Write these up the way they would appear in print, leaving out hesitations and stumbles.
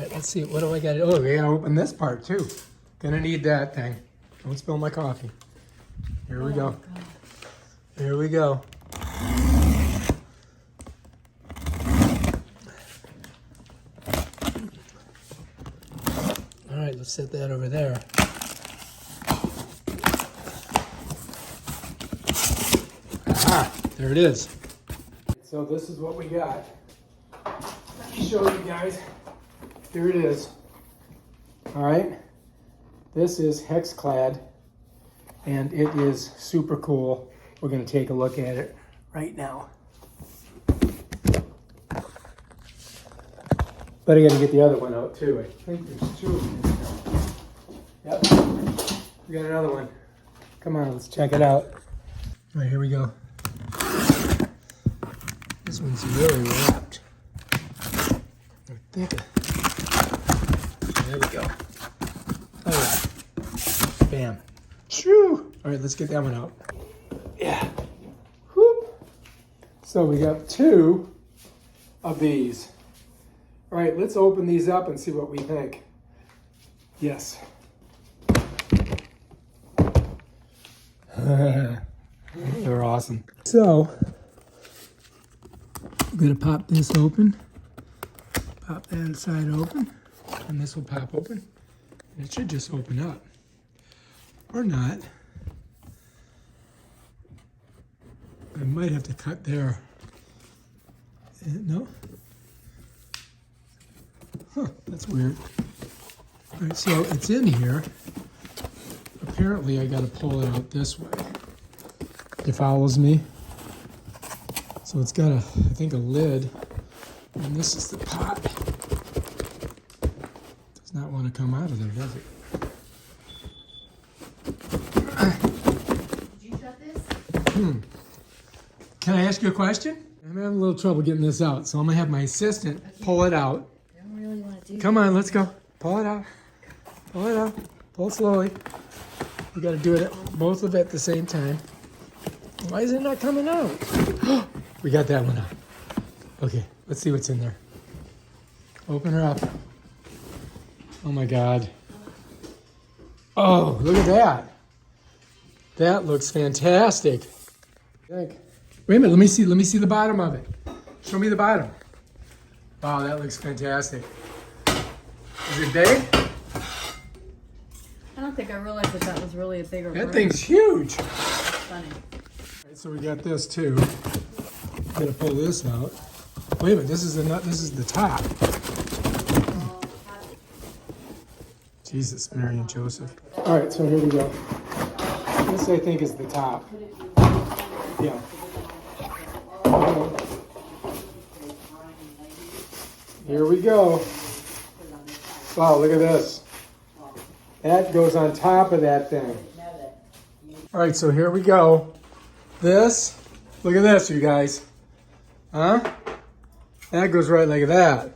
right, let's see. What do I got? Oh, we gotta open this part too. Gonna need that thing. Don't spill my coffee. Here we go. Here we go. All right, let's set that over there. Ah, there it is. So this is what we got. Let me show you guys. Here it is. All right. This is HexClad, and it is super cool. We're going to take a look at it right now. But I got to get the other one out too. I think there's two of them. Yep. We got another one. Come on, let's check it out. All right, here we go. This one's really wrapped. I think. There we go. Oh yeah. Bam. Shoo! All right, let's get that one out. Yeah. Whoop. So we got two of these. All right, let's open these up and see what we think. Yes. They're awesome. So, I'm gonna pop this open. Pop that side open. And this will pop open. And it should just open up. Or not. I might have to cut there. No? Huh, that's weird. All right, so it's in here. Apparently I gotta pull it out this way. It follows me. So it's got I think a lid. And this is the pot. Does not want to come out of there, does it? Did you shut this? Can I ask you a question? I'm having a little trouble getting this out, so I'm gonna have my assistant pull it out. I don't really want to do Come on, let's go. Pull it out. Pull it out. Pull it slowly. You gotta do it both of it at the same time. Why is it not coming out? We got that one out. Okay, let's see what's in there. Open her up. Oh my God. Oh, look at that. That looks fantastic. Wait a minute, let me see the bottom of it. Show me the bottom. Wow, that looks fantastic. Is it big? I don't think I realized that was really a bigger That thing's huge. Funny. All right, so we got this too. Gotta pull this out. Wait a minute, this is the top. Jesus, Mary and Joseph. All right, so here we go. This I think is the top. Yeah. Here we go. Wow, look at this. That goes on top of that thing. All right, so here we go. This, look at this, you guys. Huh? That goes right like that.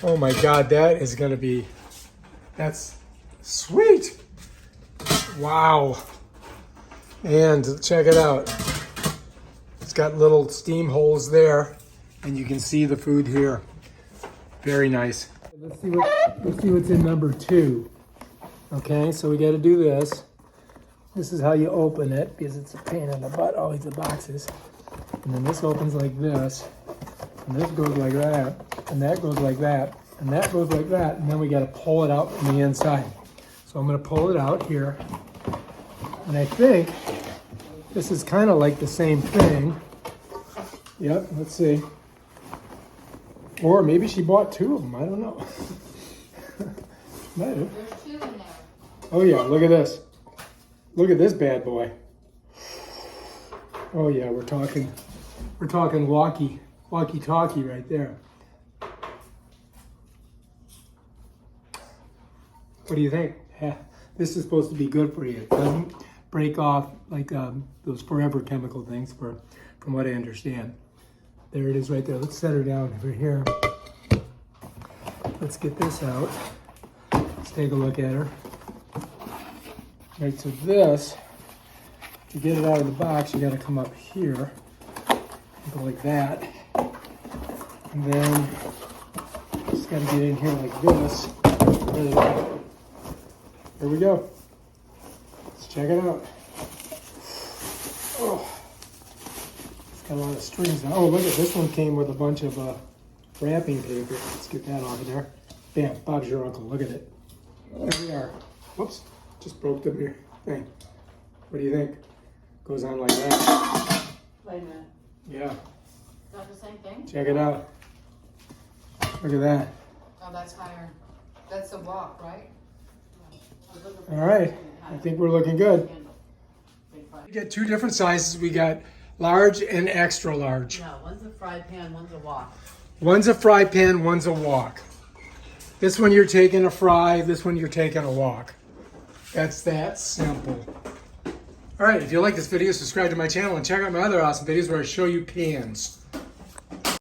Oh my God, that is gonna be, that's sweet. Wow. And check it out. It's got little steam holes there, and you can see the food here. Very nice. Let's see what's in number 2. Okay, so we got to do this. This is how you open it, because it's a pain in the butt, always the boxes. And then this opens like this, and this goes like that, and that goes like that, and that goes like that, and then we got to pull it out from the inside. So I'm going to pull it out here, and I think this is kind of like the same thing. Yep, let's see. Or maybe she bought 2 of them, I don't know. Might have. There's 2 in there. Oh yeah, look at this. Look at this bad boy. Oh yeah, we're talking walkie-talkie right there. What do you think? This is supposed to be good for you. It doesn't break off like those forever chemical things, from what I understand. There it is right there. Let's set her down over here. Let's get this out. Let's take a look at her. Right, so this, to get it out of the box, you got to come up here, go like that, and then just Gotta get in here like this. Here we go. Let's check it out. Oh, it's got a lot of strings now. Oh, look at this one, came with a bunch of wrapping paper. Let's get that off of there. Bam, Bob's your uncle. Look at it. There we are. Whoops, just broke the thing. What do you think? Goes on like that. Wait a minute. Yeah. Is that the same thing? Check it out. Look at that. Oh, that's higher. That's the wok, right? All right. I think we're looking good. We get two different sizes. We got large and extra large. No, one's a fry pan, one's a wok. One's a fry pan, one's a wok. This one you're taking a fry, this one you're taking a wok. That's that simple. All right, if you like this video, subscribe to my channel and check out my other awesome videos where I show you pans.